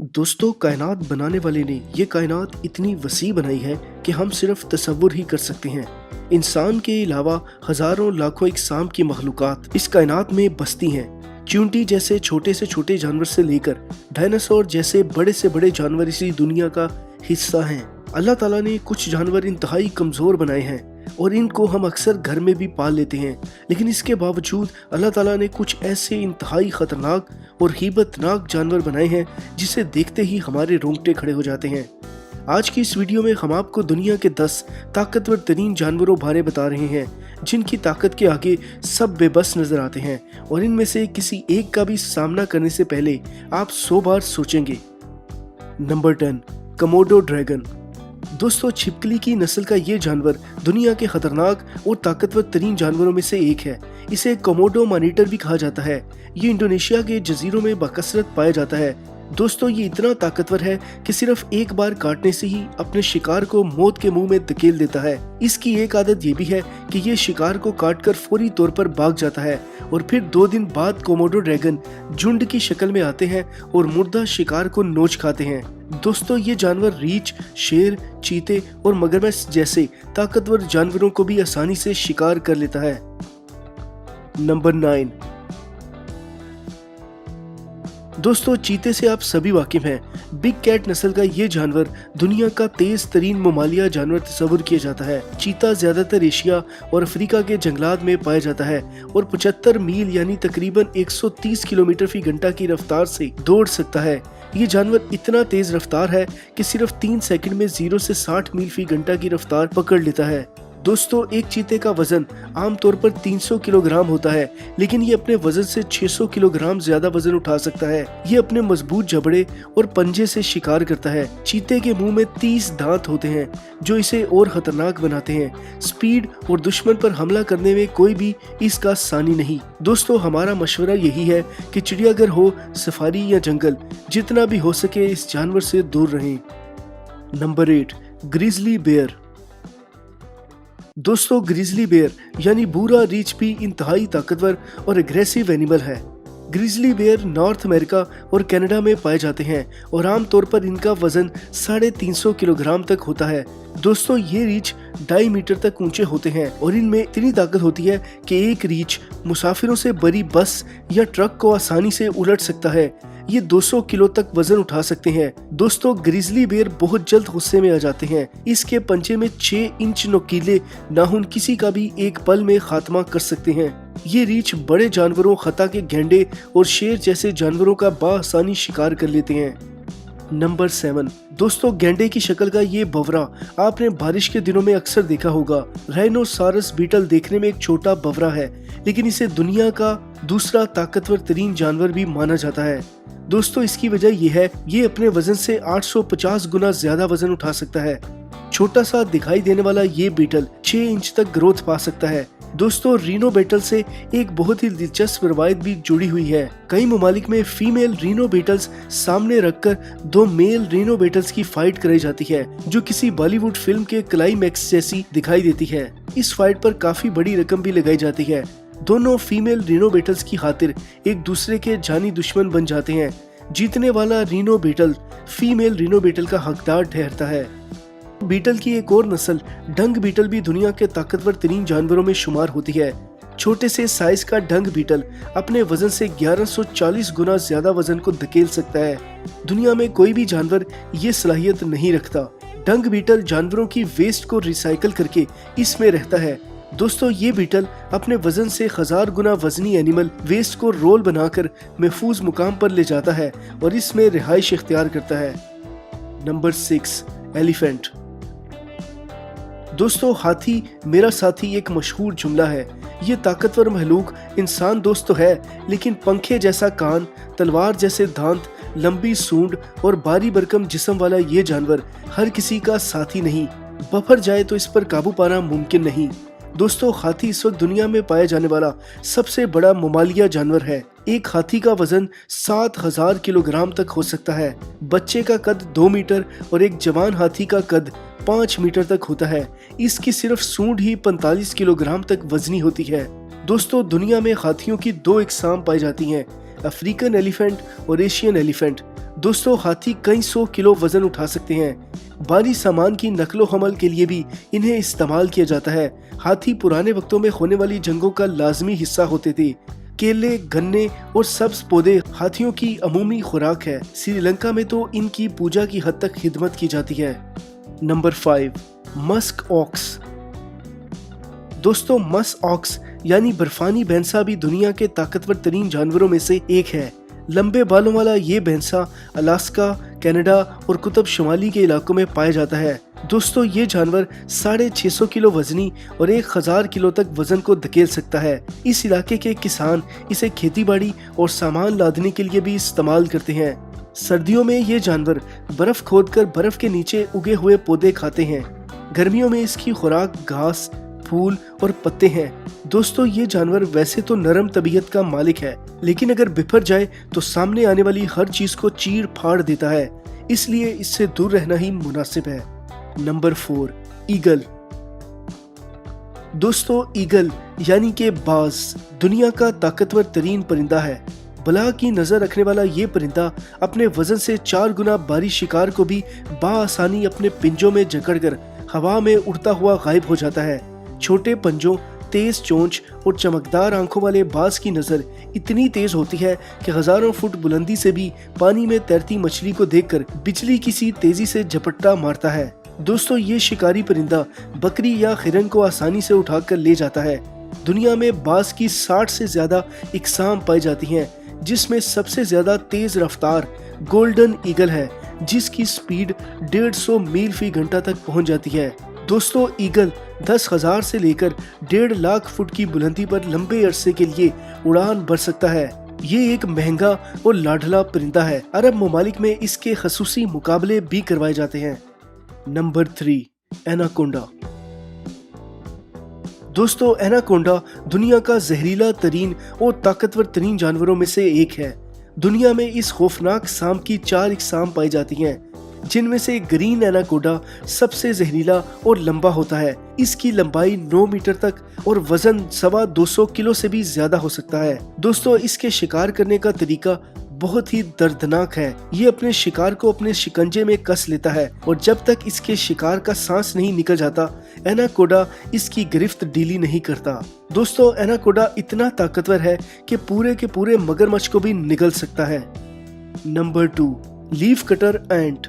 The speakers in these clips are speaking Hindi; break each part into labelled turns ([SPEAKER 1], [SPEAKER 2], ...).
[SPEAKER 1] दोस्तों, कायनात बनाने वाले ने ये कायनात इतनी वसी बनाई है कि हम सिर्फ तसव्वुर ही कर सकते हैं। इंसान के अलावा हजारों लाखों इकसाम की मखलूकात इस कायनात में बसती हैं। चींटी जैसे छोटे से छोटे जानवर से लेकर डायनासोर जैसे बड़े से बड़े जानवर इसी दुनिया का हिस्सा हैं। अल्लाह ताला ने कुछ जानवर इंतहाई कमज़ोर बनाए हैं और इनको हम अक्सर घर में भी पाल लेते हैं, लेकिन इसके बावजूद अल्लाह ताला ने कुछ ऐसे इंतहाई ख़तरनाक और हिबतनाक जानवर बनाए हैं जिसे देखते ही हमारे रोंगटे खड़े हो जाते हैं। आज की इस वीडियो में हम आपको दुनिया के 10 ताकतवर तरीन जानवरों बारे बता रहे हैं जिनकी ताकत के आगे सब बेबस नजर आते हैं और इनमें से किसी एक का भी सामना करने से पहले आप 100 बार सोचेंगे। Number 10, Komodo dragon. दोस्तों, छिपकली की नस्ल का ये जानवर दुनिया के खतरनाक और ताकतवर तरीन जानवरों में से एक है। इसे कोमोडो मॉनिटर भी कहा जाता है। ये इंडोनेशिया के जजीरों में बकसरत पाया जाता है। दोस्तों, ये इतना ताकतवर है कि सिर्फ एक बार काटने से ही अपने शिकार को मौत के मुंह में धकेल देता है। इसकी एक आदत ये भी है कि ये शिकार को काटकर फौरी तौर पर भाग जाता है और फिर 2 दिन बाद कोमोडो ड्रैगन झुंड की शक्ल में आते हैं और मुर्दा शिकार को नोच खाते हैं। दोस्तों, ये जानवर रीछ, शेर, चीते और मगरमच्छ जैसे ताकतवर जानवरों को भी आसानी से शिकार कर लेता है। नंबर 9, दोस्तों, चीते से आप सभी वाकिफ हैं। बिग कैट नस्ल का ये जानवर दुनिया का तेज तरीन ममालिया जानवर तस्वुर किया जाता है। चीता ज्यादातर एशिया और अफ्रीका के जंगलात में पाया जाता है और 75 मील यानी तकरीबन 130 किलोमीटर फी घंटा की रफ्तार से दौड़ सकता है। ये जानवर इतना तेज रफ्तार है कि सिर्फ 3 सेकंड में 0 से 60 मील फी घंटा की रफ्तार पकड़ लेता है। दोस्तों, एक चीते का वजन आमतौर पर 300 किलोग्राम होता है, लेकिन ये अपने वजन से 600 किलोग्राम ज्यादा वजन उठा सकता है। ये अपने मजबूत जबड़े और पंजे से शिकार करता है। चीते के मुंह में 30 दांत होते हैं जो इसे और खतरनाक बनाते हैं। स्पीड और दुश्मन पर हमला करने में कोई भी इसका सानी नहीं। दोस्तों, हमारा मशवरा यही है कि चिड़ियाघर हो, सफारी या जंगल, जितना भी हो सके इस जानवर से दूर रहें। Number 8, grizzly bear. दोस्तों, ग्रिजली बेयर यानी बूरा रीछ भी इंतहाई ताकतवर और एग्रेसिव एनिमल है। ग्रिजली बेयर नॉर्थ अमेरिका और कनाडा में पाए जाते हैं और आमतौर पर इनका वजन 350 किलोग्राम तक होता है। दोस्तों, ये रीछ 2.5 मीटर तक ऊंचे होते हैं और इनमें इतनी ताकत होती है कि एक रीछ मुसाफिरों से भरी बस या ट्रक को आसानी से उलट सकता है। ये 200 किलो तक वजन उठा सकते हैं। दोस्तों, ग्रिजली बेयर बहुत जल्द गुस्से में आ जाते हैं। इसके पंजे में 6 इंच नुकीले नाखून किसी का भी एक पल में खात्मा कर सकते हैं। ये रीछ बड़े जानवरों, खता के गैंडे और शेर जैसे जानवरों का बाआसानी शिकार कर लेते हैं। नंबर 7, दोस्तों, गैंडे की शक्ल का ये बवरा आपने बारिश के दिनों में अक्सर देखा होगा। राइनोसारस बीटल देखने में एक छोटा बवरा है, लेकिन इसे दुनिया का दूसरा ताकतवर तरीन जानवर भी माना जाता है। दोस्तों, इसकी वजह यह है ये अपने वजन से 850 गुना ज्यादा वजन उठा सकता है। छोटा सा दिखाई देने वाला ये बीटल 6 इंच तक ग्रोथ पा सकता है। दोस्तों, रीनो बीटल से एक बहुत ही दिलचस्प रवायत भी जुड़ी हुई है। कई ममालिक में फीमेल रीनो बीटल्स सामने रखकर 2 मेल रीनो बीटल्स की फाइट कराई जाती है, जो किसी बॉलीवुड फिल्म के क्लाइमैक्स जैसी दिखाई देती है। इस फाइट पर काफी बड़ी रकम भी लगाई जाती है। दोनों फीमेल रीनो बीटल्स की खातिर एक दूसरे के जानी दुश्मन बन जाते हैं। जीतने वाला rhino beetle female rhino beetle का हकदार ठहरता है। बीटल की एक और नस्ल डंग बीटल भी दुनिया के ताकतवर तरीन जानवरों में शुमार होती है। छोटे से साइज का डंग बीटल अपने वजन से 1140 गुना ज्यादा वजन को धकेल सकता है। दुनिया में कोई भी जानवर ये सलाहियत नहीं रखता। डंग बीटल जानवरों की वेस्ट को रिसाइकल करके इसमें रहता है। दोस्तों, ये बीटल अपने वजन से 1000 गुना वजनी एनिमल वेस्ट को रोल बनाकर महफूज मुकाम पर ले जाता है और इसमें रिहाइश इख्तियार करता है। Number 6, elephant. दोस्तों, हाथी मेरा साथी एक मशहूर जुमला है। ये ताकतवर महलूक इंसान दोस्त तो है, लेकिन पंखे जैसा कान, तलवार जैसे दांत, लंबी सूंड और भारी भरकम जिस्म वाला ये जानवर हर किसी का साथी नहीं। बफर जाए तो इस पर काबू पाना मुमकिन नहीं। दोस्तों, हाथी इस वक्त दुनिया में पाया जाने वाला सबसे बड़ा ममालिया जानवर है। एक हाथी का वजन 7000 किलोग्राम तक हो सकता है। बच्चे का कद 2 मीटर और एक जवान हाथी का कद 5 मीटर तक होता है। इसकी सिर्फ सूंड ही 45 किलोग्राम तक वजनी होती है। दोस्तों, दुनिया में हाथियों की 2 इकसाम पाई जाती हैं, अफ्रीकन एलिफेंट और एशियन एलिफेंट। दोस्तों हाथी कई 100 किलो वजन उठा सकते हैं। भारी सामान की नकलो हमल के लिए भी इन्हें इस्तेमाल किया जाता है। हाथी पुराने वक्तों में होने वाली जंगों का लाजमी हिस्सा होते थे। केले, गन्ने और सब्ज पौधे हाथियों की अमूमी खुराक है। श्रीलंका में तो इनकी पूजा की हद तक खिदमत की जाती है। Number 5, musk ox. दोस्तों मस्क ऑक्स यानी बर्फानी भैंसा भी दुनिया के ताकतवर तरीन जानवरों में से एक है। लंबे बालों वाला ये भैंसा अलास्का, कनाडा और कुतुब शुमाली के इलाकों में पाया जाता है। दोस्तों ये जानवर 650 किलो वजनी और 1000 किलो तक वजन को धकेल सकता है। इस इलाके के किसान इसे खेतीबाड़ी और सामान लादने के लिए भी इस्तेमाल करते हैं। सर्दियों में ये जानवर बर्फ खोदकर बर्फ के नीचे उगे हुए पौधे खाते हैं। गर्मियों में इसकी खुराक घास, फूल और पत्ते हैं। दोस्तों ये जानवर वैसे तो नरम तबीयत का मालिक है, लेकिन अगर बिफर जाए तो सामने आने वाली हर चीज को चीर फाड़ देता है, इसलिए इससे दूर रहना ही मुनासिब है। Number 4, eagle. दोस्तों ईगल यानी कि बाज दुनिया का ताकतवर तरीन परिंदा है। बला की नजर रखने वाला ये परिंदा अपने वजन से 4 गुना भारी शिकार को भी बाआसानी अपने पिंजों में जकड़कर हवा में उड़ता हुआ गायब हो जाता है। छोटे पंजों, तेज चोंच और चमकदार आंखों वाले बाज की नजर इतनी तेज होती है कि हजारों फुट बुलंदी से भी पानी में तैरती मछली को देखकर बिजली की सी तेजी से झपट्टा मारता है। दोस्तों ये शिकारी परिंदा बकरी या हिरन को आसानी से उठाकर ले जाता है। दुनिया में बाज की 60 से ज्यादा इकसाम पाई जाती हैं, जिसमें सबसे ज्यादा तेज रफ्तार गोल्डन ईगल है, जिसकी स्पीड 150 मील फी घंटा तक पहुंच जाती है। दोस्तों ईगल 10,000 से लेकर 1.5 लाख फुट की बुलंदी पर लंबे अरसे के लिए उड़ान भर सकता है। ये एक महंगा और लाडला परिंदा है। अरब ममालिक में इसके खसूसी मुकाबले भी करवाए जाते हैं। Number 3, anaconda. दोस्तों एनाकोंडा दुनिया का जहरीला तरीन और ताकतवर तरीन जानवरों में से एक है। दुनिया में इस खौफनाक सांप की 4 इकसाम पाई जाती हैं, जिनमें से ग्रीन एनाकोंडा सबसे जहरीला और लंबा होता है। इसकी लंबाई 9 मीटर तक और वजन 225 किलो से भी ज्यादा हो सकता है। दोस्तों इसके शिकार करने का तरीका बहुत ही दर्दनाक है। ये अपने शिकार को अपने शिकंजे में कस लेता है और जब तक इसके शिकार का सांस नहीं निकल जाता एनाकोंडा इसकी गिरफ्त ढीली नहीं करता। दोस्तों एनाकोंडा इतना ताकतवर है कि पूरे के पूरे मगरमच्छ को भी निगल सकता है। नंबर 2, लीफ कटर एंट।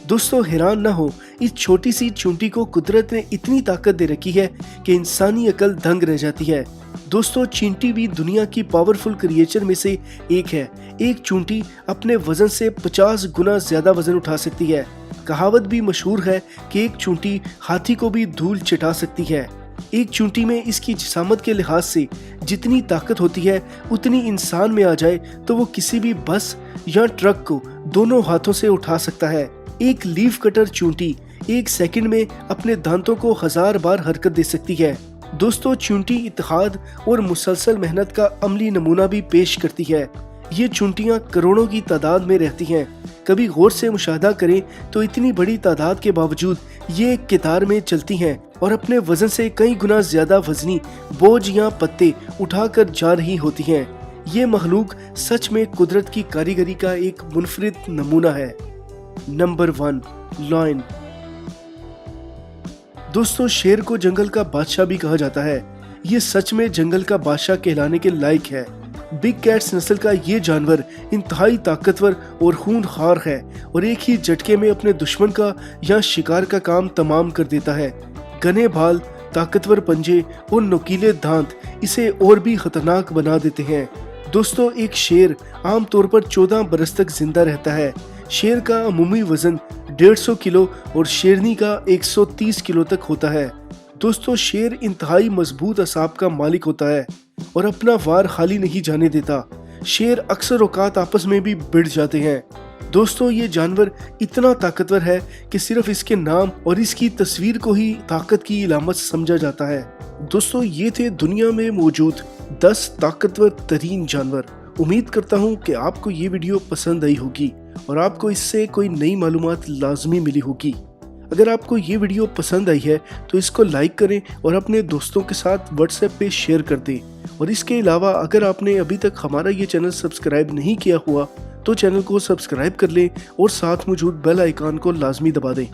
[SPEAKER 1] दोस्तों हैरान ना हो, इस छोटी सी चूंटी को कुदरत ने इतनी ताकत दे रखी है कि इंसानी अकल दंग रह जाती है। दोस्तों चींटी भी दुनिया की पावरफुल क्रिएचर में से एक है। एक चूंटी अपने वजन से 50 गुना ज्यादा वजन उठा सकती है। कहावत भी मशहूर है कि एक चूंटी हाथी को भी धूल चटा सकती है। एक चूंटी में इसकी जिसामत के लिहाज से जितनी ताकत होती है उतनी इंसान में आ जाए तो वो किसी भी बस या ट्रक को दोनों हाथों से उठा सकता है। एक लीफ कटर चूंटी 1 सेकंड में अपने दांतों को 1000 बार हरकत दे सकती है। दोस्तों चूंटी इत्तेहाद और मुसलसल मेहनत का अमली नमूना भी पेश करती है। ये चूंटियां करोड़ों की तादाद में रहती हैं। कभी गौर से मुशाहदा करें तो इतनी बड़ी तादाद के बावजूद ये एक कतार में चलती हैं और अपने वजन से कई गुना ज्यादा वजनी बोझ या पत्ते उठाकर जा रही होती हैं। ये मखलूक सच में कुदरत की कारीगरी का एक मुनफरिद नमूना है। Number 1, lion. दोस्तों शेर को जंगल का बादशाह भी कहा जाता है। ये सच में जंगल का बादशाह कहलाने के लायक है। बिग कैट्स नस्ल का ये जानवर इंतहाई ताकतवर और खूनखार है और एक ही झटके में अपने दुश्मन का या शिकार का काम तमाम कर देता है। घने बाल, ताकतवर पंजे और नुकीले दांत इसे और भी खतरनाक बना देते हैं। दोस्तों एक शेर आमतौर पर 14 बरस तक जिंदा रहता है। शेर का अमूमी वजन 150 किलो और शेरनी का 130 किलो तक होता है। दोस्तों शेर इंतहाई मजबूत असाब का मालिक होता है और अपना वार खाली नहीं जाने देता। शेर अक्सर औकात आपस में भी भिड़ जाते हैं। दोस्तों ये जानवर इतना ताकतवर है कि सिर्फ इसके नाम और इसकी तस्वीर को ही ताकत की इलामत समझा जाता है। दोस्तों ये थे दुनिया में मौजूद 10 ताकतवर तरीन जानवर। उम्मीद करता हूँ कि आपको ये वीडियो पसंद आई होगी और आपको इससे कोई नई मालूमात लाजमी मिली होगी। अगर आपको ये वीडियो पसंद आई है तो इसको लाइक करें और अपने दोस्तों के साथ व्हाट्सएप पे शेयर कर दें। और इसके अलावा अगर आपने अभी तक हमारा ये चैनल सब्सक्राइब नहीं किया हुआ तो चैनल को सब्सक्राइब कर लें और साथ मौजूद बेल आइकन को लाजमी दबा दें।